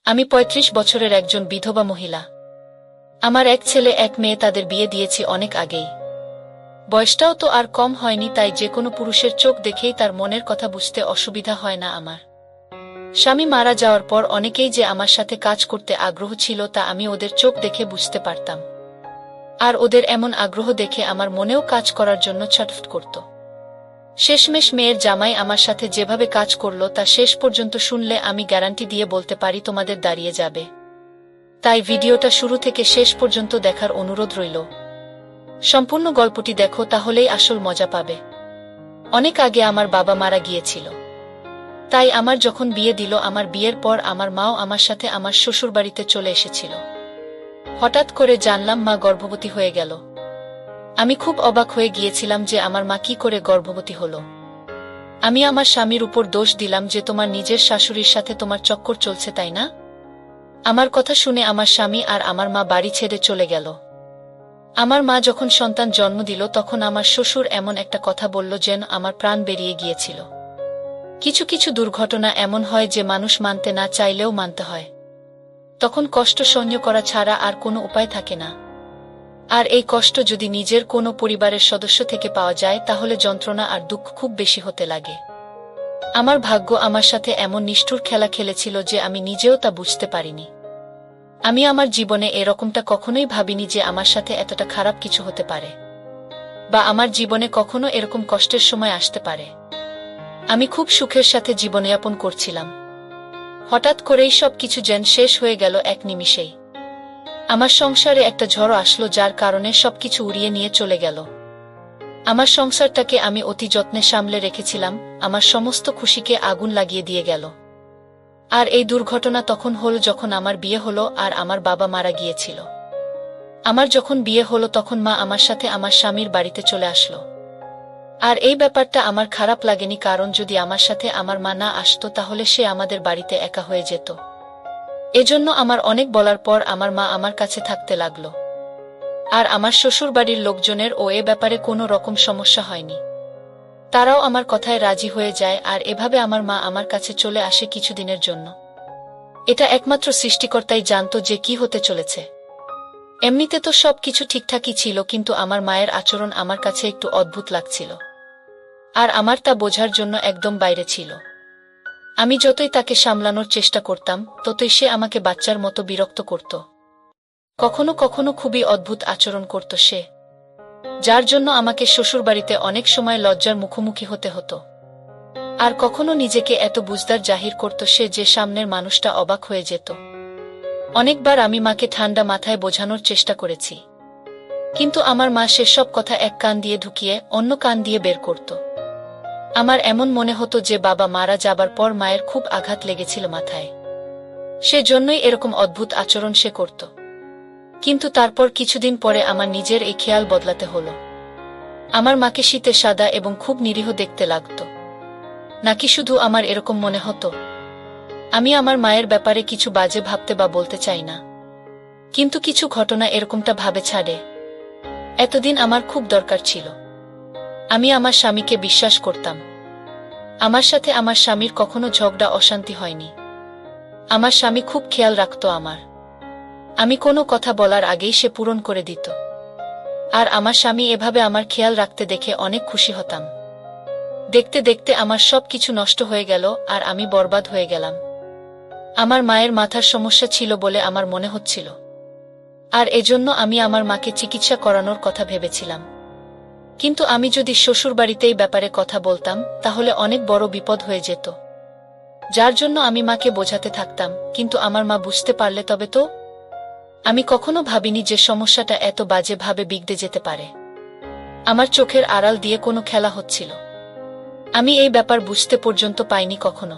আমি ৩৫ বছরের একজন বিধবা মহিলা। আমার এক ছেলে এক মেয়ে, তাদের বিয়ে দিয়েছি অনেক আগেই। বয়সটাও তো আর কম হয়নি, তাই যে কোনো পুরুষের চোখ দেখেই তার মনের কথা বুঝতে অসুবিধা হয় না আমার। স্বামী মারা যাওয়ার পর অনেকেই যে আমার সাথে কাজ করতে আগ্রহ ছিল তা আমি ওদের চোখ দেখে বুঝতে পারতাম। আর ওদের এমন আগ্রহ দেখে আমার মনেও কাজ করার জন্য ছটফট করত। শেষমেশ মেয়ের জামাই আমার সাথে যেভাবে কাজ করলো তা শেষ পর্যন্ত শুনলে আমি গ্যারান্টি দিয়ে বলতে পারি তোমাদের দাঁড়িয়ে যাবে। তাই ভিডিওটা শুরু থেকে শেষ পর্যন্ত দেখার অনুরোধ রইল। সম্পূর্ণ গল্পটি দেখো, তাহলেই আসল মজা পাবে। অনেক আগে আমার বাবা মারা গিয়েছিল, তাই আমার যখন বিয়ে দিল, আমার বিয়ের পর আমার মাও আমার সাথে আমার শ্বশুরবাড়িতে চলে এসেছিল। হঠাৎ করে জানলাম মা গর্ভবতী হয়ে গেল। আমি খুব অবাক হয়ে গিয়েছিলাম যে আমার মা কি করে গর্ভবতী হলো। আমি আমার স্বামীর উপর দোষ দিলাম যে তোমার নিজের শাশুড়ির সাথে তোমার চক্কর চলছে, তাই না? আমার কথা শুনে আমার স্বামী আর আমার মা বাড়ি ছেড়ে চলে গেল। আমার মা যখন সন্তান জন্ম দিল তখন আমার শ্বশুর এমন একটা কথা বলল যেন আমার প্রাণ বেরিয়ে গিয়েছিল। কিছু কিছু দুর্ঘটনা এমন হয় যে মানুষ মানতে না চাইলেও মানতে হয়। তখন কষ্ট সহ্য করা ছাড়া আর কোনো উপায় থাকে না। আর এই কষ্ট যদি নিজের কোনো পরিবারের সদস্য থেকে পাওয়া যায় তাহলে যন্ত্রণা আর দুঃখ খুব বেশি হতে লাগে। আমার ভাগ্য আমার সাথে এমন নিষ্ঠুর খেলা খেলেছিল যে আমি নিজেও তা বুঝতে পারিনি। আমি আমার জীবনে এরকমটা কখনোই ভাবিনি যে আমার সাথে এতটা খারাপ কিছু হতে পারে, বা আমার জীবনে কখনো এরকম কষ্টের সময় আসতে পারে। আমি খুব সুখের সাথে জীবনযাপন করছিলাম। হঠাৎ করেই সবকিছু যেন শেষ হয়ে গেল এক নিমিষেই। আমার সংসারে একটা ঝড় আসলো যার কারণে সবকিছু উড়িয়ে নিয়ে চলে গেল। আমার সংসারটাকে আমি অতি যত্নে সামলে রেখেছিলাম, আমার সমস্ত খুশিকে আগুন লাগিয়ে দিয়ে গেল। আর এই দুর্ঘটনা তখন হলো যখন আমার বিয়ে হলো আর আমার বাবা মারা গিয়েছিল। আমার যখন বিয়ে হলো তখন মা আমার সাথে আমার স্বামীর বাড়িতে চলে আসলো। আর এই ব্যাপারটা আমার খারাপ লাগেনি, কারণ যদি আমার সাথে আমার মা না আসতো তাহলে সে আমাদের বাড়িতে একা হয়ে যেত। এজন্য আমার অনেক বলার পর আমার মা আমার কাছে থাকতে লাগলো। আর আমার শ্বশুর বাড়ির লোকজনের এ ব্যাপারে কোনো রকম সমস্যা হয়নি। তারাও আমার কথায় রাজি হয়ে যায় আর এভাবে আমার মা আমার কাছে চলে আসে কিছুদিনের জন্য। এটা একমাত্র সৃষ্টিকর্তাই জানতো যে কি হতে চলেছে। এমনিতে তো সব কিছু ঠিকঠাকই ছিল, কিন্তু আমার মায়ের আচরণ আমার কাছে একটু অদ্ভুত লাগছিল। আর আমার তা বোঝার জন্য একদম বাইরে ছিল। আমি যতই তাকে সামলানোর চেষ্টা করতাম ততই সে আমাকে বাচ্চার মতো বিরক্ত করত। কখনো কখনো খুবই অদ্ভুত আচরণ করত সে, যার জন্য আমাকে শ্বশুরবাড়িতে অনেক সময় লজ্জার মুখোমুখি হতে হতো। আর কখনো নিজেকে এত বুঝদার জাহির করত সে যে সামনের মানুষটা অবাক হয়ে যেত। অনেকবার আমি মাকে ঠান্ডা মাথায় বোঝানোর চেষ্টা করেছি, কিন্তু আমার মা সেসব কথা এক কান দিয়ে ঢুকিয়ে অন্য কান দিয়ে বের করত। আমার এমন মনে হতো যে বাবা মারা যাবার পর মায়ের খুব আঘাত লেগেছিল মাথায়, সেজন্যই এরকম অদ্ভুত আচরণ সে করত। কিন্তু তারপর কিছুদিন পরে আমার নিজের এই খেয়াল বদলাতে হলো। আমার মাকে শীতে সাদা এবং খুব নিরীহ দেখতে লাগত। নাকি শুধু আমার এরকম মনে হতো? আমি আমার মায়ের ব্যাপারে কিছু বাজে ভাবতে বা বলতে চাই না, কিন্তু কিছু ঘটনা এরকমটা ভাবে ছাড়ে। এতদিন আমার খুব দরকার ছিল। আমি আমার স্বামীকে বিশ্বাস করতাম। আমার সাথে আমার স্বামীর কখনো ঝগড়া অশান্তি হয়নি। আমার স্বামী খুব খেয়াল রাখত আমার। আমি কোনো কথা বলার আগেই সে পূরণ করে দিত। আর আমার স্বামী এভাবে আমার খেয়াল রাখতে দেখে অনেক খুশি হতাম। দেখতে দেখতে আমার সব কিছু নষ্ট হয়ে গেল আর আমি বরবাদ হয়ে গেলাম। আমার মায়ের মাথার সমস্যা ছিল বলে আমার মনে হচ্ছিল, আর এজন্য আমি আমার মাকে চিকিৎসা করানোর কথা ভেবেছিলাম। কিন্তু আমি যদি শ্বশুরবাড়িতেই ব্যাপারে কথা বলতাম তাহলে অনেক বড় বিপদ হয়ে যেত, যার জন্য আমি মাকে বোঝাতে থাকতাম। কিন্তু আমার মা বুঝতে পারলে তবে তো? আমি কখনো ভাবিনি যে সমস্যাটা এত বাজে ভাবে বিগড়ে যেতে পারে। আমার চোখের আড়াল দিয়ে কোনো খেলা হচ্ছিল। আমি এই ব্যাপার বুঝতে পর্যন্ত পাইনি কখনো।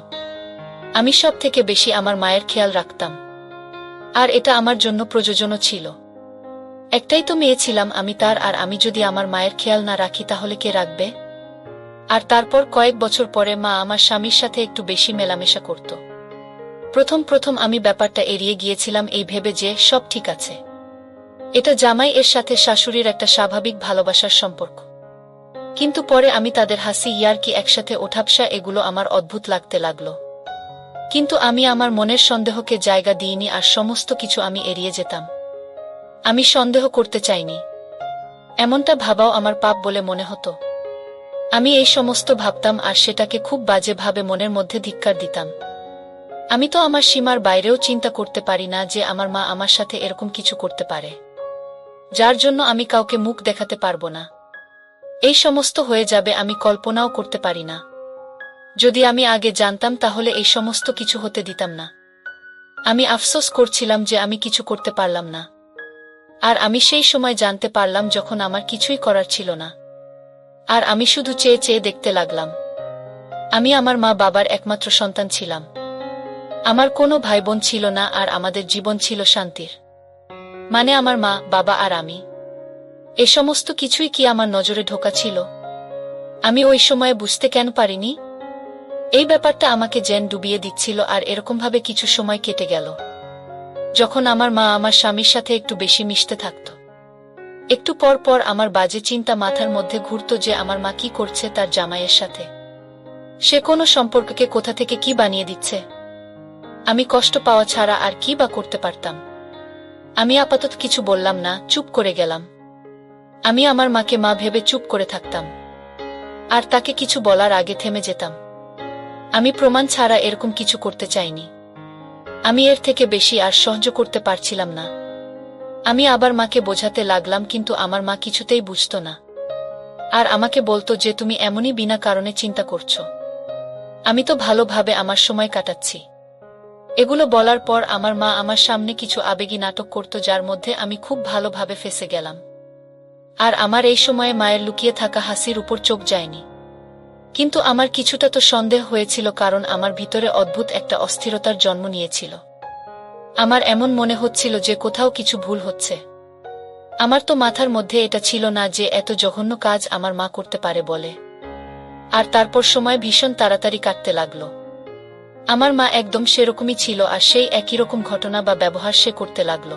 আমি সব থেকে বেশি আমার মায়ের খেয়াল রাখতাম, আর এটা আমার জন্য প্রয়োজনও ছিল। একটাই তো মেয়ে ছিলাম আমি তার, আর আমি যদি আমার মায়ের খেয়াল না রাখি তাহলে কে রাখবে? আর তারপর কয়েক বছর পরে মা আমার স্বামীর সাথে একটু বেশি মেলামেশা করত। প্রথম প্রথম আমি ব্যাপারটা এড়িয়ে গিয়েছিলাম এই ভেবে যে সব ঠিক আছে, এটা জামাই এর সাথে শাশুড়ির একটা স্বাভাবিক ভালোবাসার সম্পর্ক। কিন্তু পরে আমি তাদের হাসি ইয়ার্কি একসাথে ওঠাবসা এগুলো আমার অদ্ভুত লাগতে লাগলো। কিন্তু আমি আমার মনের সন্দেহকে জায়গা দিইনি আর সমস্ত কিছু আমি এড়িয়ে যেতাম। আমি সন্দেহ করতে চাইনি, এমনটা ভাবাও আমার পাপ বলে মনে হতো। আমি এই সমস্ত ভাবতাম আর সেটাকে খুব বাজেভাবে মনের মধ্যে ধিক্কার দিতাম। আমি তো আমার সীমার বাইরেও চিন্তা করতে পারি না যে আমার মা আমার সাথে এরকম কিছু করতে পারে, যার জন্য আমি কাউকে মুখ দেখাতে পারবো না। এই সমস্ত হয়ে যাবে আমি কল্পনাও করতে পারি না। যদি আমি আগে জানতাম তাহলে এই সমস্ত কিছু হতে দিতাম না। আমি আফসোস করছিলাম যে আমি কিছু করতে পারলাম না। আর আমি সেই সময় জানতে পারলাম যখন আমার কিছুই করার ছিল না। আর আমি শুধু চেয়ে চেয়ে দেখতে লাগলাম। আমি আমার মা বাবার একমাত্র সন্তান ছিলাম। আমার কোনো ভাই বোন ছিল না আর আমাদের জীবন ছিল শান্তির। মানে আমার মা, বাবা আর আমি। এ সমস্ত কিছুই কি আমার নজরে ঢোকা ছিল? আমি ওই সময়ে বুঝতে কেন পারিনি? এই ব্যাপারটা আমাকে যেন ডুবিয়ে দিচ্ছিল। আর এরকমভাবে কিছু সময় কেটে গেল, যখন আমার মা আমার স্বামীর সাথে একটু বেশি মিশতে থাকত। একটু পর পর আমার বাজে চিন্তা মাথার মধ্যে ঘুরত যে আমার মা কি করছে তার জামাইয়ের সাথে। সে কোনো সম্পর্ককে কোথা থেকে কি বানিয়ে দিচ্ছে। আমি কষ্ট পাওয়া ছাড়া আর কি বা করতে পারতাম? আমি আপাতত কিছু বললাম না, চুপ করে গেলাম। আমি আমার মাকে মা ভেবে চুপ করে থাকতাম, আর তাকে কিছু বলার আগে থেমে যেতাম। আমি প্রমাণ ছাড়া এরকম কিছু করতে চাইনি। আমি এর থেকে বেশি আর সহ্য করতে পারছিলাম না। আমি আবার মাকে বোঝাতে লাগলাম, কিন্তু আমার মা কিছুতেই বুঝত না। আর আমাকে বলতো যে তুমি এমনই বিনা কারণে চিন্তা করছো, আমি তো ভালোভাবে আমার সময় কাটাচ্ছি। এগুলো বলার পর আমার মা আমার সামনে কিছু আবেগী নাটক করত, যার মধ্যে আমি খুব ভালোভাবে ফেঁসে গেলাম। আর আমার এই সময়ে মায়ের লুকিয়ে থাকা হাসির উপর চোখ যায়নি। কিন্তু আমার কিছুটা তো সন্দেহ হয়েছিল, কারণ আমার ভিতরে অদ্ভুত একটা অস্থিরতার জন্ম নিয়েছিল। আমার এমন মনে হচ্ছিল যে কোথাও কিছু ভুল হচ্ছে। আমার তো মাথার মধ্যে এটা ছিল না যে এত জঘন্য কাজ আমার মা করতে পারে বলে। আর তারপর সময় ভীষণ তাড়াতাড়ি কাটতে লাগলো। আমার মা একদম সেরকমই ছিল, আর সেই একই রকম ঘটনা বা ব্যবহার সে করতে লাগলো।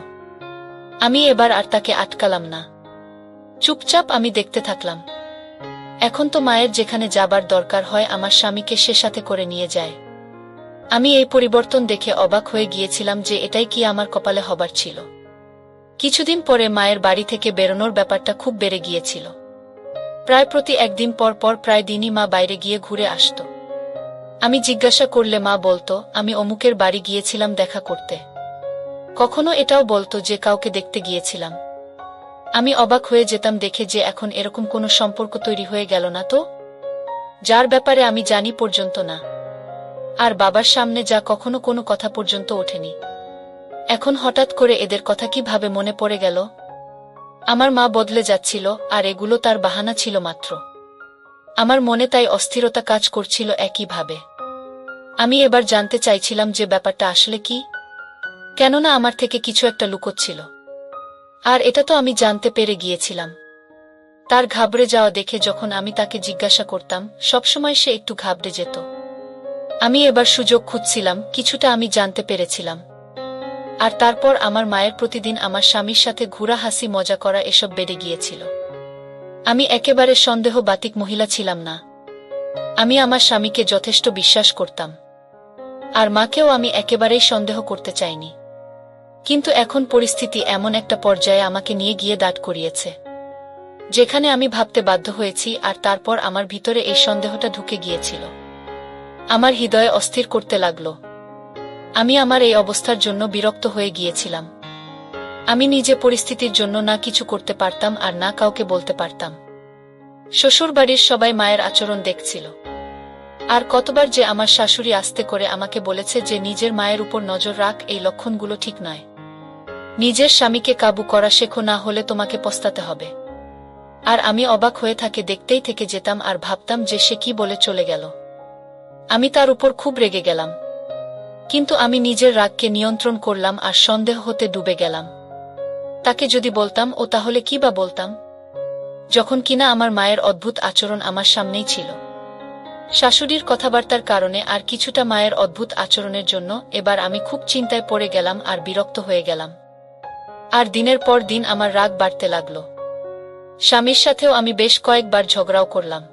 আমি এবার আর তাকে আটকালাম না, চুপচাপ আমি দেখতে থাকলাম। এখন তো মায়ের যেখানে যাবার দরকার হয় আমার স্বামীকে সে সাথে করে নিয়ে যায়। আমি এই পরিবর্তন দেখে অবাক হয়ে গিয়েছিলাম যে এটাই কি আমার কপালে হবার ছিল। কিছুদিন পরে মায়ের বাড়ি থেকে বেরোনোর ব্যাপারটা খুব বেড়ে গিয়েছিল। প্রায় প্রতি একদিন পর পর প্রায় দিনই মা বাইরে গিয়ে ঘুরে আসত। আমি জিজ্ঞাসা করলে মা বলতো আমি অমুকের বাড়ি গিয়েছিলাম দেখা করতে। কখনো এটাও বলতো যে কাউকে দেখতে গিয়েছিলাম। আমি অবাক হয়ে যেতাম দেখে যে এখন এরকম কোনো সম্পর্ক তৈরি হয়ে গেল না তো, যার ব্যাপারে আমি জানি পর্যন্ত না। আর বাবার সামনে যা কখনো কোনো কথা পর্যন্ত ওঠেনি, এখন হঠাৎ করে এদের কথা কিভাবে মনে পড়ে গেল? আমার মা বদলে যাচ্ছিল, আর এগুলো তার বাহানা ছিল মাত্র। আমার মনে তাই অস্থিরতা কাজ করছিল একইভাবে। আমি এবার জানতে চাইছিলাম যে ব্যাপারটা আসলে কি, কেননা আমার থেকে কিছু একটা লুকোচ্ছিল। আর এটা তো আমি জানতে পেরে গিয়েছিলাম। তার ঘাবড়ে যাওয়া দেখে যখন আমি তাকে জিজ্ঞাসা করতাম, সবসময় সে একটু ঘাবড়ে যেত। আমি এবার সুযোগ খুঁজছিলাম, কিছুটা আমি জানতে পেরেছিলাম। আর তারপর আমার মায়ের প্রতিদিন আমার স্বামীর সাথে ঘুরা, হাসি মজা করা এসব বেড়ে গিয়েছিল। আমি একেবারে সন্দেহ বাতিক মহিলা ছিলাম না। আমি আমার স্বামীকে যথেষ্ট বিশ্বাস করতাম, আর মাকেও আমি একেবারেই সন্দেহ করতে চাইনি। কিন্তু এখন পরিস্থিতি এমন একটা পর্যায়ে আমাকে নিয়ে গিয়ে দাঁড় করিয়েছে, যেখানে আমি ভাবতে বাধ্য হয়েছি। আর তারপর আমার ভিতরে এই সন্দেহটা ঢুকে গিয়েছিল, আমার হৃদয়ে অস্থির করতে লাগল। আমি আমার এই অবস্থার জন্য বিরক্ত হয়ে গিয়েছিলাম। আমি নিজে পরিস্থিতির জন্য না কিছু করতে পারতাম আর না কাউকে বলতে পারতাম। শ্বশুরবাড়ির সবাই মায়ের আচরণ দেখছিল। আর কতবার যে আমার শাশুড়ি আস্তে করে আমাকে বলেছে যে নিজের মায়ের উপর নজর রাখ, এই লক্ষণগুলো ঠিক নয়। নিজের স্বামীকে কাবু করা শেখো, না হলে তোমাকে পস্তাতে হবে। আর আমি অবাক হয়ে থাকে দেখতেই থেকে যেতাম আর ভাবতাম যে সে কি বলে চলে গেল। আমি তার উপর খুব রেগে গেলাম, কিন্তু আমি নিজের রাগকে নিয়ন্ত্রণ করলাম আর সন্দেহ হতে ডুবে গেলাম। তাকে যদি বলতাম, ও তাহলে কি বা বলতাম, যখন কিনা আমার মায়ের অদ্ভুত আচরণ আমার সামনেই ছিল। শাশুড়ির কথাবার্তার কারণে আর কিছুটা মায়ের অদ্ভুত আচরণের জন্য এবার আমি খুব চিন্তায় পড়ে গেলাম আর বিরক্ত হয়ে গেলাম। আর দিনের পর দিন আমার রাগ বাড়তে লাগল। স্বামীর সাথেও আমি বেশ কয়েকবার ঝগড়াও করলাম।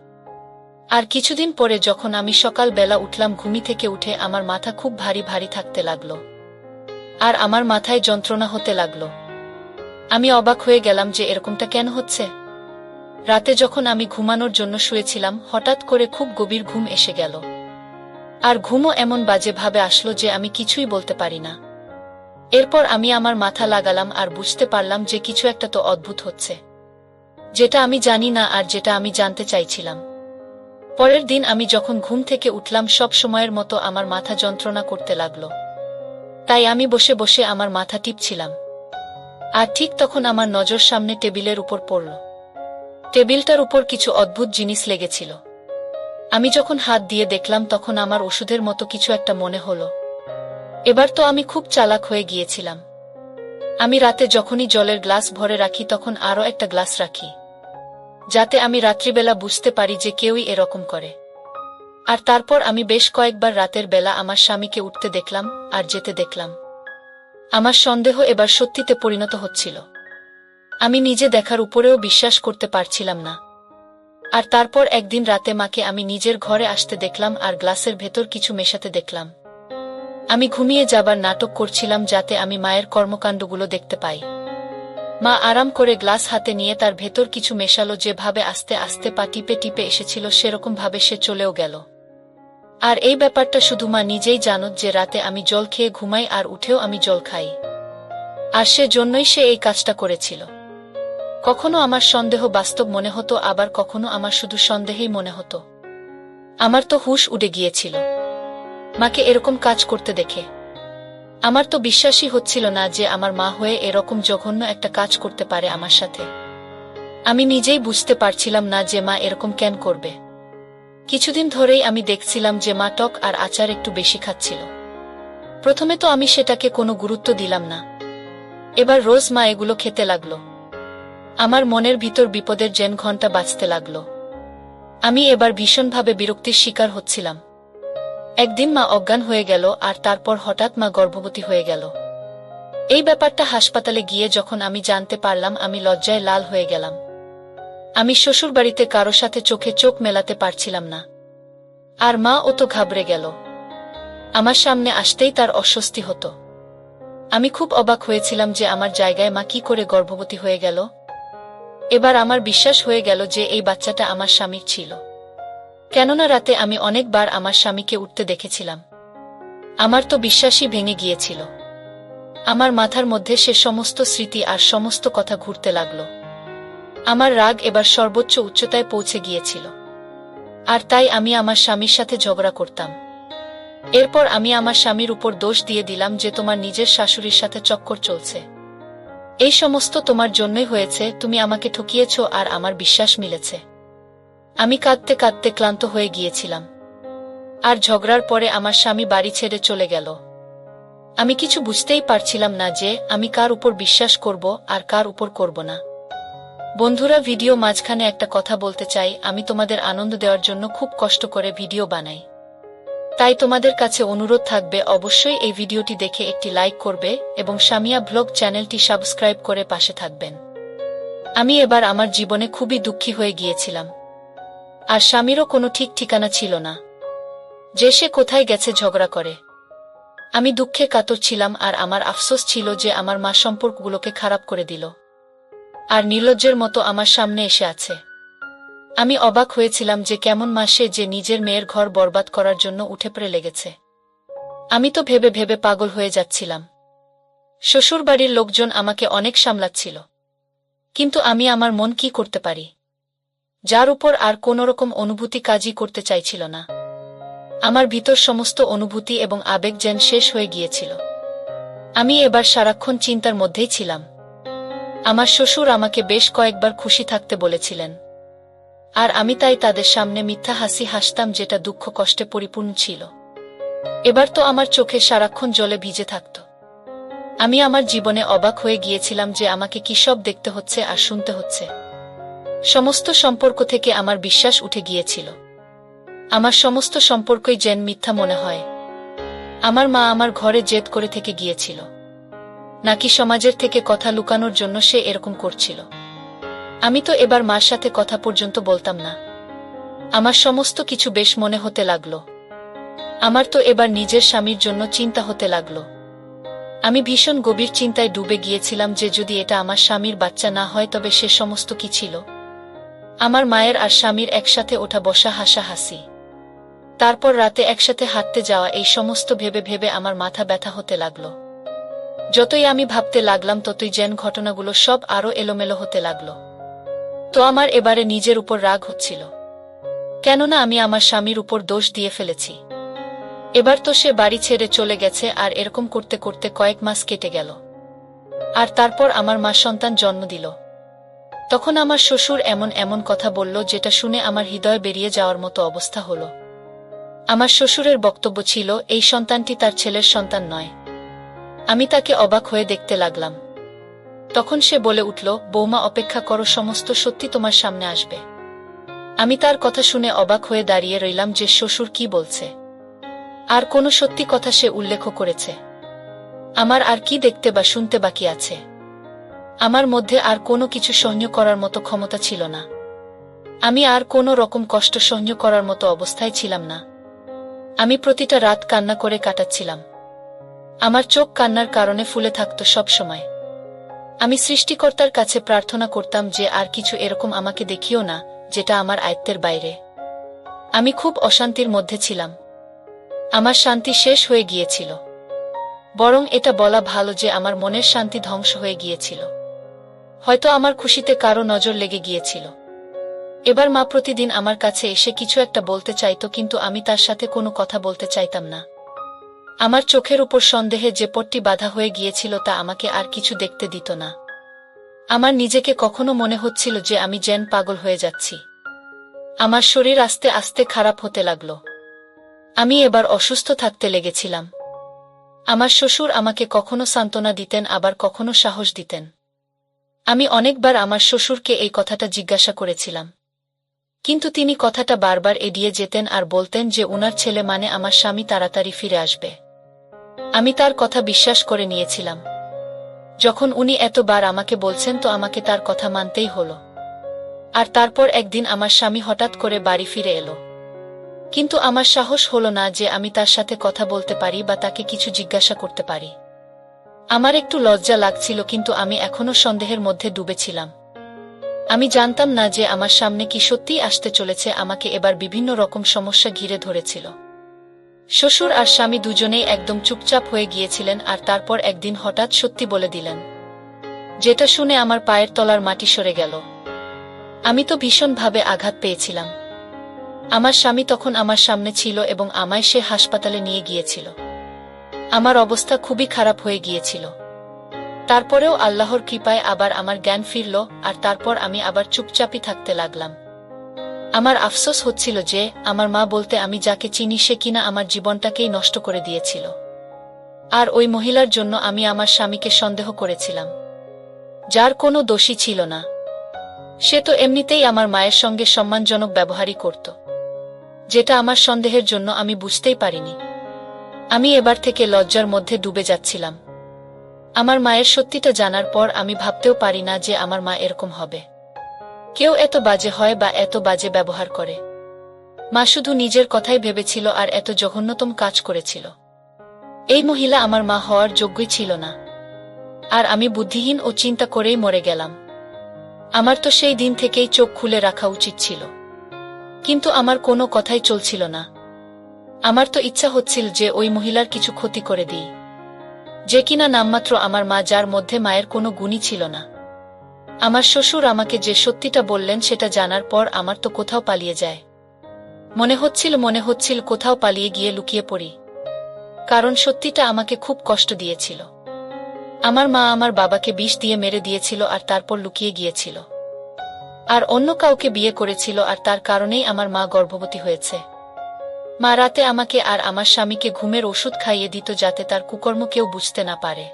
আর কিছুদিন পরে যখন আমি সকাল বেলা উঠলাম, ঘুমি থেকে উঠে আমার মাথা খুব ভারী ভারী থাকতে লাগলো আর আমার মাথায় যন্ত্রণা হতে লাগলো। আমি অবাক হয়ে গেলাম যে এরকমটা কেন হচ্ছে। রাতে যখন আমি ঘুমানোর জন্য শুয়েছিলাম, হঠাৎ করে খুব গভীর ঘুম এসে গেল। আর ঘুমও এমন বাজে ভাবে আসলো যে আমি কিছুই বলতে পারি না। এরপর আমি আমার মাথা লাগালাম আর বুঝতে পারলাম যে কিছু একটা তো অদ্ভুত হচ্ছে, যেটা আমি জানি না আর যেটা আমি জানতে চাইছিলাম। পরের দিন আমি যখন ঘুম থেকে উঠলাম, সব সময়ের মতো আমার মাথা যন্ত্রণা করতে লাগলো। তাই আমি বসে বসে আমার মাথা টিপছিলাম। আর ঠিক তখন আমার নজর সামনে টেবিলের উপর পড়ল। টেবিলটার উপর কিছু অদ্ভুত জিনিস লেগেছিল। আমি যখন হাত দিয়ে দেখলাম, তখন আমার ওষুধের মতো কিছু একটা মনে হলো। এবার তো আমি খুব চালাক হয়ে গিয়েছিলাম। আমি রাতে যখনই জলের গ্লাস ভরে রাখি, তখন আরও একটা গ্লাস রাখি, যাতে আমি রাত্রিবেলা বুঝতে পারি যে কেউই এরকম করে। আর তারপর আমি বেশ কয়েকবার রাতের বেলা আমার স্বামীকে উঠতে দেখলাম আর যেতে দেখলাম। আমার সন্দেহ এবার সত্যিতে পরিণত হচ্ছিল। আমি নিজে দেখার উপরেও বিশ্বাস করতে পারছিলাম না। আর তারপর একদিন রাতে মাকে আমি নিজের ঘরে আসতে দেখলাম আর গ্লাসের ভেতর কিছু মেশাতে দেখলাম। আমি ঘুমিয়ে যাবার নাটক করছিলাম যাতে আমি মায়ের কর্মকাণ্ডগুলো দেখতে পাই। মা আরাম করে গ্লাস হাতে নিয়ে তার ভেতর কিছু মেশালো, যেভাবে আস্তে আস্তে পা টিপে টিপে এসেছিল সেরকম ভাবে সে চলেও গেল। আর এই ব্যাপারটা শুধু মা নিজেই জানত যে রাতে আমি জল খেয়ে ঘুমাই আর উঠেও আমি জল খাই। আর সে জন্যই সে এই কাজটা করেছিল। কখনো আমার সন্দেহ বাস্তব মনে হতো, আবার কখনো আমার শুধু সন্দেহেই মনে হতো। আমার তো হুঁশ উড়ে গিয়েছিল মাকে এরকম কাজ করতে দেখে। আমার তো বিশ্বাসই হচ্ছিল না যে আমার মা হয়ে এরকম জঘন্য একটা কাজ করতে পারে আমার সাথে। আমি নিজেই বুঝতে পারছিলাম না যে মা এরকম কেন করবে। কিছুদিন ধরেই আমি দেখছিলাম যে মা টক আর আচার একটু বেশি খাচ্ছিল। প্রথমে তো আমি সেটাকে কোনো গুরুত্ব দিলাম না। এবার রোজ মা এগুলো খেতে লাগলো। আমার মনের ভিতর বিপদের যেন ঘণ্টা বাজতে লাগলো। আমি এবার ভীষণভাবে বিরক্তির শিকার হচ্ছিলাম। একদিন মা অজ্ঞান হয়ে গেল আর তারপর হঠাৎ মা গর্ভবতী হয়ে গেল। এই ব্যাপারটা হাসপাতালে গিয়ে যখন আমি জানতে পারলাম, আমি লজ্জায় লাল হয়ে গেলাম। আমি শ্বশুরবাড়িতে কারো সাথে চোখে চোখ মেলাতে পারছিলাম না। আর মা ও তো ঘাবড়ে গেল। আমার সামনে আসতেই তার অস্বস্তি হতো। আমি খুব অবাক হয়েছিলাম যে আমার জায়গায় মা কি করে গর্ভবতী হয়ে গেল। এবার আমার বিশ্বাস হয়ে গেল যে এই বাচ্চাটা আমার স্বামীর ছিল। কেননা রাতে আমি অনেকবার আমার স্বামীকে উঠতে দেখেছিলাম। আমার তো বিশ্বাসই ভেঙে গিয়েছিল। আমার মাথার মধ্যে সে সমস্ত স্মৃতি আর সমস্ত কথা ঘুরতে লাগলো। আমার রাগ এবার সর্বোচ্চ উচ্চতায় পৌঁছে গিয়েছিল। আর তাই আমি আমার স্বামীর সাথে ঝগড়া করতাম। এরপর আমি আমার স্বামীর উপর দোষ দিয়ে দিলাম যে তোমার নিজের শাশুড়ির সাথে চক্কর চলছে। এই সমস্ত তোমার জন্যই হয়েছে, তুমি আমাকে ঠকিয়েছ আর আমার বিশ্বাস মিলেছে। আমি কাঁদতে কাঁদতে ক্লান্ত হয়ে গিয়েছিলাম। আর ঝগড়ার পরে আমার স্বামী বাড়ি ছেড়ে চলে গেল। আমি কিছু বুঝতেই পারছিলাম না যে আমি কার উপর বিশ্বাস করব আর কার উপর করব না। বন্ধুরা, ভিডিও মাঝখানে একটা কথা বলতে চাই। আমি তোমাদের আনন্দ দেওয়ার জন্য খুব কষ্ট করে ভিডিও বানাই। তাই তোমাদের কাছে অনুরোধ থাকবে, অবশ্যই এই ভিডিওটি দেখে একটি লাইক করবে এবং সামিয়া ব্লগ চ্যানেলটি সাবস্ক্রাইব করে পাশে থাকবেন। আমি এবার আমার জীবনে খুবই দুঃখী হয়ে গিয়েছিলাম। আর স্বামীরও কোনো ঠিক ঠিকানা ছিল না যে সে কোথায় গেছে ঝগড়া করে। আমি দুঃখে কাতর ছিলাম আর আমার আফসোস ছিল যে আমার মা সম্পর্কগুলোকে খারাপ করে দিল আর নির্লজ্জের মতো আমার সামনে এসে আছে। আমি অবাক হয়েছিলাম যে কেমন মা সে, যে নিজের মেয়ের ঘর বরবাদ করার জন্য উঠে পড়ে লেগেছে। আমি তো ভেবে ভেবে পাগল হয়ে যাচ্ছিলাম। শ্বশুরবাড়ির লোকজন আমাকে অনেক সামলাচ্ছিল, কিন্তু আমি আমার মন কি করতে পারি, যার উপর আর কোনোরকম অনুভূতি কাজই করতে চাইছিল না। আমার ভিতর সমস্ত অনুভূতি এবং আবেগ যেন শেষ হয়ে গিয়েছিল। আমি এবার সারাক্ষণ চিন্তার মধ্যেই ছিলাম। আমার শ্বশুর আমাকে বেশ কয়েকবার খুশি থাকতে বলেছিলেন, আর আমি তাই তাদের সামনে মিথ্যা হাসি হাসতাম, যেটা দুঃখ কষ্টে পরিপূর্ণ ছিল। এবার তো আমার চোখে সারাক্ষণ জলে ভিজে থাকত। আমি আমার জীবনে অবাক হয়ে গিয়েছিলাম যে আমাকে কি সব দেখতে হচ্ছে আর শুনতে হচ্ছে। সমস্ত সম্পর্ক থেকে আমার বিশ্বাস উঠে গিয়েছিল। আমার সমস্ত সম্পর্কই যেন মিথ্যা মনে হয়। আমার মা আমার ঘরে জেদ করে থেকে গিয়েছিল, নাকি সমাজের থেকে কথা লুকানোর জন্য সে এরকম করছিল। আমি তো এবার মার সাথে কথা পর্যন্ত বলতাম না। আমার সমস্ত কিছু বেশ মনে হতে লাগল। আমার তো এবার নিজের স্বামীর জন্য চিন্তা হতে লাগল। আমি ভীষণ গভীর চিন্তায় ডুবে গিয়েছিলাম যে যদি এটা আমার স্বামীর বাচ্চা না হয় তবে সে সমস্ত কি ছিল। আমার মায়ের আর স্বামীর একসাথে ওঠা বসা হাসাহাসি, তারপর রাতে একসাথে হাঁটতে যাওয়া, এই সমস্ত ভেবে ভেবে আমার মাথা ব্যথা হতে লাগল। যতই আমি ভাবতে লাগলাম ততই যেন ঘটনাগুলো সব আরো এলোমেলো হতে লাগল। তো আমার এবারে নিজের উপর রাগ হচ্ছিল, কেননা আমি আমার স্বামীর উপর দোষ দিয়ে ফেলেছি। এবার তো সে বাড়ি ছেড়ে চলে গেছে, আর এরকম করতে করতে কয়েক মাস কেটে গেল। আর তারপর আমার মা সন্তান জন্ম দিল। তখন আমার শ্বশুর এমন এমন কথা বলল যেটা শুনে আমার হৃদয় বেরিয়ে যাওয়ার মতো অবস্থা হলো। আমার শ্বশুরের বক্তব্য ছিল এই সন্তানটি তার ছেলের সন্তান নয়। আমি তাকে অবাক হয়ে দেখতে লাগলাম। তখন সে বলে উঠল, বৌমা অপেক্ষা করো, সমস্ত সত্যি তোমার সামনে আসবে। আমি তার কথা শুনে অবাক হয়ে দাঁড়িয়ে রইলাম যে শ্বশুর কি বলছে, আর কোনো সত্যি কথা সে উল্লেখ করেছে। আমার আর কি দেখতে বা শুনতে বাকি আছে? আমার মধ্যে আর কোনো কিছু সহ্য করার মতো ক্ষমতা ছিল না। আমি আর কোনো রকম কষ্ট সহ্য করার মতো অবস্থায় ছিলাম না। আমি প্রতিটা রাত কান্না করে কাটাচ্ছিলাম। আমার চোখ কান্নার কারণে ফুলে থাকত সব সময়। আমি সৃষ্টিকর্তার কাছে প্রার্থনা করতাম যে আর কিছু এরকম আমাকে দেখিও না যেটা আমার আয়ত্তের বাইরে। আমি খুব অশান্তির মধ্যে ছিলাম। আমার শান্তি শেষ হয়ে গিয়েছিল। বরং এটা বলা ভালো যে আমার মনের শান্তি ধ্বংস হয়ে গিয়েছিল। হয়তো আমার খুশিতে কারো নজর লেগে গিয়েছিল। এবার মা প্রতিদিন আমার কাছে এসে কিছু একটা বলতে চাইত, কিন্তু আমি তার সাথে কোনো কথা বলতে চাইতাম না। আমার চোখের উপর সন্দেহে যে পট্টি বাঁধা হয়ে গিয়েছিল তা আমাকে আর কিছু দেখতে দিত না। আমার নিজেকে কখনো মনে হচ্ছিল যে আমি যেন পাগল হয়ে যাচ্ছি। আমার শরীর আস্তে আস্তে খারাপ হতে লাগল। আমি এবার অসুস্থ থাকতে লেগেছিলাম। আমার শ্বশুর আমাকে কখনো সান্ত্বনা দিতেন, আবার কখনো সাহস দিতেন। আমি অনেকবার আমার শ্বশুরকে এই কথাটা জিজ্ঞাসা করেছিলাম, কিন্তু তিনি কথাটা বারবার এড়িয়ে যেতেন আর বলতেন যে উনার ছেলে মানে আমার স্বামী তাড়াতাড়ি ফিরে আসবে। আমি তার কথা বিশ্বাস করে নিয়েছিলাম। যখন উনি এতবার আমাকে বলছেন তো আমাকে তার কথা মানতেই হলো। আর তারপর একদিন আমার স্বামী হঠাৎ করে বাড়ি ফিরে এলো। কিন্তু আমার সাহস হলো না যে আমি তার সাথে কথা বলতে পারি বা তাকে কিছু জিজ্ঞাসা করতে পারি। আমার একটু লজ্জা লাগছিল, কিন্তু আমি এখনো সন্দেহের মধ্যে ডুবেছিলাম। আমি জানতাম না যে আমার সামনে কি সত্যিই আসতে চলেছে। আমাকে এবার বিভিন্ন রকম সমস্যা ঘিরে ধরেছিল। শ্বশুর আর স্বামী দুজনেই একদম চুপচাপ হয়ে গিয়েছিলেন, আর তারপর একদিন হঠাৎ সত্যি বলে দিলেন, যেটা শুনে আমার পায়ের তলার মাটি সরে গেল। আমি তো ভীষণভাবে আঘাত পেয়েছিলাম। আমার স্বামী তখন আমার সামনে ছিল এবং আমায় সে হাসপাতালে নিয়ে গিয়েছিল। আমার অবস্থা খুবই খারাপ হয়ে গিয়েছিল। তারপরেও আল্লাহর কৃপায় আবার আমার জ্ঞান ফিরল, আর তারপর আমি আবার চুপচাপই থাকতে লাগলাম। আমার আফসোস হচ্ছিল যে আমার মা বলতে আমি যাকে চিনি সে কিনা আমার জীবনটাকেই নষ্ট করে দিয়েছিল। আর ওই মহিলার জন্য আমি আমার স্বামীকে সন্দেহ করেছিলাম, যার কোনো দোষী ছিল না। সে তো এমনিতেই আমার মায়ের সঙ্গে সম্মানজনক ব্যবহারই করত, যেটা আমার সন্দেহের জন্য আমি বুঝতেই পারিনি। আমি এবার থেকে লজ্জার মধ্যে ডুবে যাচ্ছিলাম। আমার মায়ের সত্যিটা জানার পর আমি ভাবতেও পারি না যে আমার মা এরকম হবে। কেউ এত বাজে হয় বা এত বাজে ব্যবহার করে। মা শুধু নিজের কথাই ভেবেছিল আর এত জঘন্যতম কাজ করেছিল। এই মহিলা আমার মা হওয়ার যোগ্যই ছিল না। আর আমি বুদ্ধিহীন ও চিন্তা করেই মরে গেলাম। আমার তো সেই দিন থেকেই চোখ খুলে রাখা উচিত ছিল, কিন্তু আমার কোনো কথাই চলছিল না। আমার তো ইচ্ছা হচ্ছিল যে ওই মহিলার কিছু ক্ষতি করে দিই, যে কিনা নামমাত্র আমার মা, যার মধ্যে মায়ের কোনো গুণই ছিল না। আমার শ্বশুর আমাকে যে সত্যিটা বললেন সেটা জানার পর আমার তো কোথাও পালিয়ে যায় মনে হচ্ছিল কোথাও পালিয়ে গিয়ে লুকিয়ে পড়ি, কারণ সত্যিটা আমাকে খুব কষ্ট দিয়েছিল। আমার মা আমার বাবাকে বিষ দিয়ে মেরে দিয়েছিল আর তারপর লুকিয়ে গিয়েছিল, আর অন্য কাউকে বিয়ে করেছিল, আর তার কারণেই আমার মা গর্ভবতী হয়েছে। মা রাতে আমাকে আর আমার স্বামীকে ঘুমের ওষুধ খাইয়ে দিত যাতে তার কুকর্ম কেউ বুঝতে না পারে,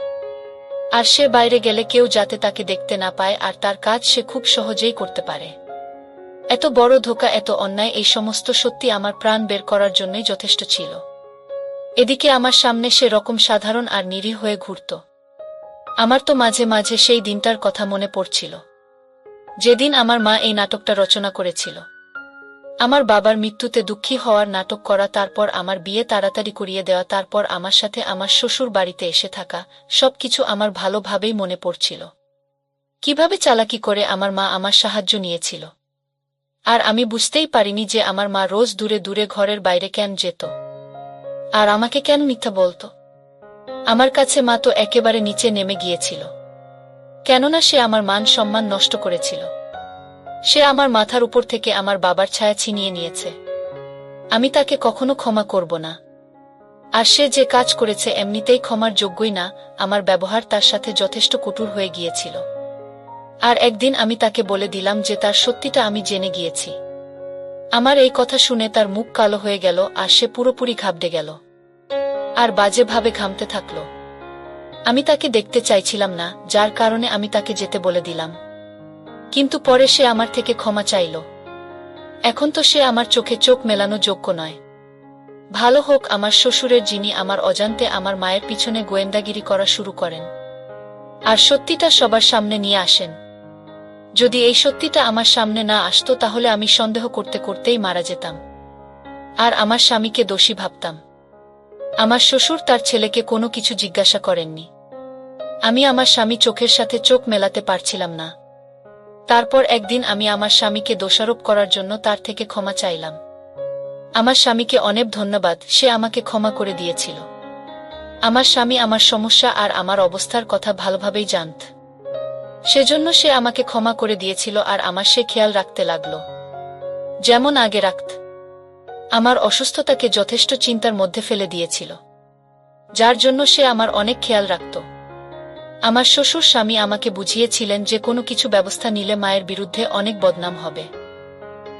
আর সে বাইরে গেলে কেউ যাতে তাকে দেখতে না পায়, আর তার কাজ সে খুব সহজেই করতে পারে। এত বড় ধোঁকা, এত অন্যায়, এই সমস্ত সত্যি আমার প্রাণ বের করার জন্যই যথেষ্ট ছিল। এদিকে আমার সামনে সে রকম সাধারণ আর নিরীহ হয়ে ঘুরত। আমার তো মাঝে মাঝে সেই দিনটার কথা মনে পড়ছিল, যেদিন আমার মা এই নাটকটা রচনা করেছিল। আমার বাবার মৃত্যুতে দুঃখী হওয়ার নাটক করা, তারপর আমার বিয়ে তাড়াতাড়ি করিয়ে দেওয়া, তারপর আমার সাথে আমার শ্বশুর বাড়িতে এসে থাকা, সবকিছু আমার ভালোভাবেই মনে পড়ছিল। কিভাবে চালাকি করে আমার মা আমার সাহায্য নিয়েছিল। আর আমি বুঝতেই পারিনি যে আমার মা রোজ দূরে দূরে ঘরের বাইরে কেন যেত, আর আমাকে কেন মিথ্যা বলত। আমার কাছে মা তো একেবারে নিচে নেমে গিয়েছিল, কেননা সে আমার মান সম্মান নষ্ট করেছিল। সে আমার মাথার উপর থেকে আমার বাবার ছায়া ছিনিয়ে নিয়েছে। আমি তাকে কখনো ক্ষমা করব না। আর সে যে কাজ করেছে এমনিতেই ক্ষমার যোগ্যই না। আমার ব্যবহার তার সাথে যথেষ্ট কঠোর হয়ে গিয়েছিল। আর একদিন আমি তাকে বলে দিলাম যে তার সত্যিটা আমি জেনে গিয়েছি। আমার এই কথা শুনে তার মুখ কালো হয়ে গেল, আর সে পুরোপুরি ঘাবড়ে গেল আর বাজেভাবে ঘামতে থাকল। আমি তাকে দেখতে চাইছিলাম না, যার কারণে আমি তাকে যেতে বলে দিলাম। কিন্তু পরে সে আমার থেকে ক্ষমা চাইল। এখন তো সে আমার চোখে চোখ মেলানো যোগ্য নয়। ভালো হোক আমার শ্বশুরের, যিনি আমার অজান্তে আমার মায়ের পিছনে গোয়েন্দাগিরি করা শুরু করেন আর সত্যিটা সবার সামনে নিয়ে আসেন। যদি এই সত্যিটা আমার সামনে না আসতো তাহলে আমি সন্দেহ করতে করতেই মারা যেতাম আর আমার স্বামীকে দোষী ভাবতাম। আমার শ্বশুর তার ছেলেকে কোনো কিছু জিজ্ঞাসা করেননি। আমি আমার স্বামী চোখের সাথে চোখ মেলাতে পারছিলাম না। তারপর একদিন আমি আমার স্বামীকে দোষারোপ করার জন্য তার থেকে ক্ষমা চাইলাম। আমার স্বামীকে অনেক ধন্যবাদ, সে আমাকে ক্ষমা করে দিয়েছিল। আমার স্বামী আমার সমস্যা আর আমার অবস্থার কথা ভালোভাবেই জানত, সেজন্য সে আমাকে ক্ষমা করে দিয়েছিল আর আমার সে খেয়াল রাখতে লাগল, যেমন আগে রাখত। আমার অসুস্থতাকে যথেষ্ট চিন্তার মধ্যে ফেলে দিয়েছিল, যার জন্য সে আমার অনেক খেয়াল রাখত। আমার শ্বশুর স্বামী আমাকে বুঝিয়েছিলেন যে কোনো কিছু ব্যবস্থা নিলে মায়ের বিরুদ্ধে অনেক বদনাম হবে,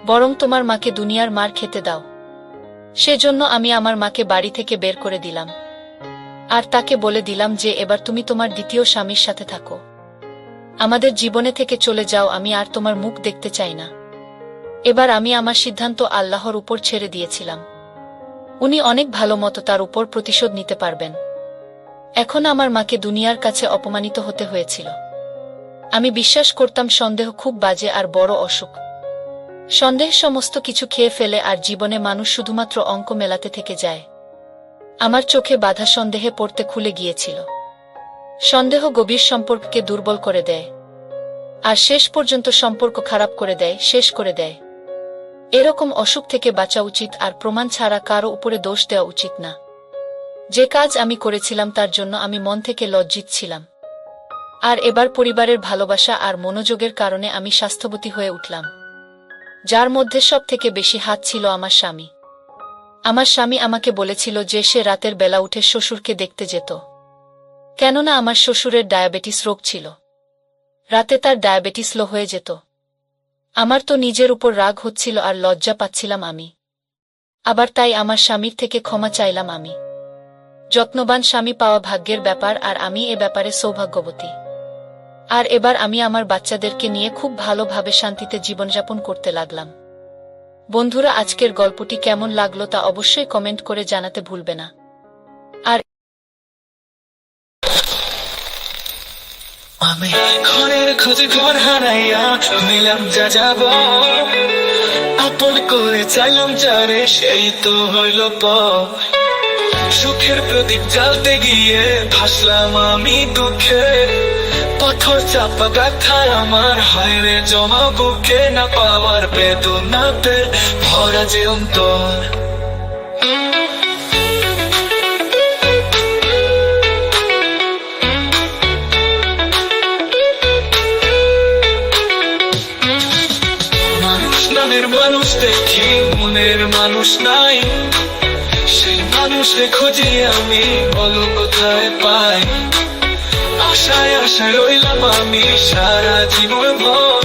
বরং তোমার মাকে দুনিয়ার মার খেতে দাও। সেজন্য আমি আমার মাকে বাড়ি থেকে বের করে দিলাম আর তাকে বলে দিলাম যে এবার তুমি তোমার দ্বিতীয় স্বামীর সাথে থাকো, আমাদের জীবনে থেকে চলে যাও, আমি আর তোমার মুখ দেখতে চাই না। এবার আমি আমার সিদ্ধান্ত আল্লাহর উপর ছেড়ে দিয়েছিলাম। উনি অনেক ভালো মতো তার উপর প্রতিশোধ নিতে পারবেন। এখন আমার মাকে দুনিয়ার কাছে অপমানিত হতে হয়েছিল। আমি বিশ্বাস করতাম সন্দেহ খুব বাজে আর বড় অসুখ। সন্দেহ সমস্ত কিছু খেয়ে ফেলে আর জীবনে মানুষ শুধুমাত্র অঙ্ক মেলাতে থেকে যায়। আমার চোখে বাধা সন্দেহে পড়তে খুলে গিয়েছিল। সন্দেহ গভীর সম্পর্ককে দুর্বল করে দেয় আর শেষ পর্যন্ত সম্পর্ক খারাপ করে দেয়, শেষ করে দেয়। এরকম অসুখ থেকে বাঁচা উচিত আর প্রমাণ ছাড়া কারো উপরে দোষ দেওয়া উচিত না। যে কাজ আমি করেছিলাম তার জন্য আমি মন থেকে লজ্জিত ছিলাম। আর এবার পরিবারের ভালোবাসা আর মনোযোগের কারণে আমি স্বাস্থ্যবতী হয়ে উঠলাম, যার মধ্যে সব থেকে বেশি হাত ছিল আমার স্বামী। আমার স্বামী আমাকে বলেছিল যে সে রাতের বেলা উঠে শ্বশুরকে দেখতে যেত, কেননা আমার শ্বশুরের ডায়াবেটিস রোগ ছিল। রাতে তার ডায়াবেটিস লো হয়ে যেত। আমার তো নিজের উপর রাগ হচ্ছিল আর লজ্জা পাচ্ছিলাম আমি। আবার তাই আমার স্বামীর থেকে ক্ষমা চাইলাম আমি। যত্নবান স্বামী পাওয়া ভাগ্যের ব্যাপার আর আমি এ ব্যাপারে সৌভাগ্যবতী। আর এবার আমি আমার বাচ্চাদেরকে নিয়ে খুব ভালোভাবে শান্তিতে জীবনযাপন করতে লাগলাম। বন্ধুরা, আজকের গল্পটি কেমন লাগলো তা অবশ্যই কমেন্ট করে জানাতে ভুলবে না। আর আমি ঘরের খোঁজে ঘর হারাইয়া মিলাম যা যাব, আপন করে চাইলাম যারে সেই তো হইল পর। সুখের প্রদীপ জ্বালতে গিয়ে ভাসলাম আমি দুঃখে, পাথর চাপা ব্যথা আমার হয় রে জমা বুকে, না পাওয়ার বেদনাতে ভরা যে অন্তর। নামের মানুষ দেখি মনের মানুষ নাই, সেই মানুষে খুঁজি আমি, বলো কোথায় পাই। আশায় আশায় রইলাম আমি সারা জীবন ভর।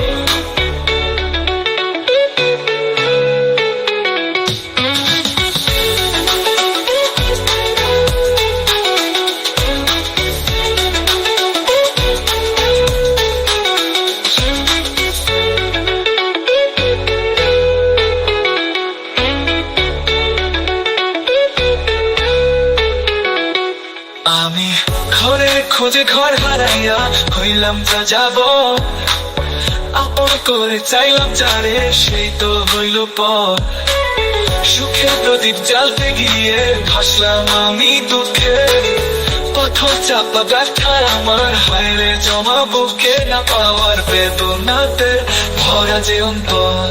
আমি ঘরের খোঁজে ঘর হারাইয়া হইলাম যা যাব, আপন করে চাইলাম যারে সেই তো হইল পর। সুখের প্রদীপ জ্বালতে গিয়ে ভাসলাম আমি দুঃখে, পথর চাপা ব্যথা আমার হায়রে জমা বুকে, না পাওয়ার বেদনাতে ভরা যে অন্তর।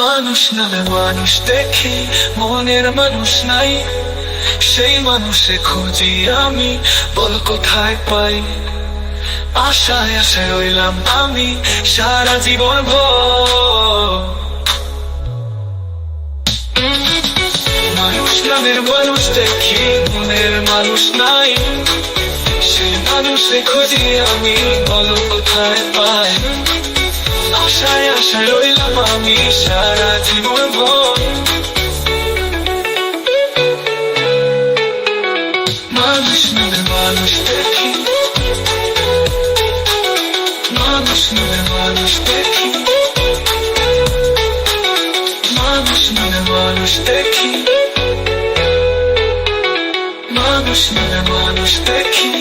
মানুষ নামে মানুষ দেখি, মনের মানুষ নাই, সেই মানুষে খুঁজি আমি, বল কোথায় পাই। আশায় আশায় রইলাম আমি সারা জীবন ভর। মানুষ নামের মানুষ দেখি, মনের মানুষ নাই, সেই মানুষে খুঁজি আমি, বল কোথায় পাই। আশায় আশায় রইলাম আমি সারা জীবন ভর। মানুষ নামে মানুষ দেখি, মানুষ নামে মানুষ দেখি, মানুষ নামে মানুষ দেখি, মানুষ নামে মানুষ দেখি।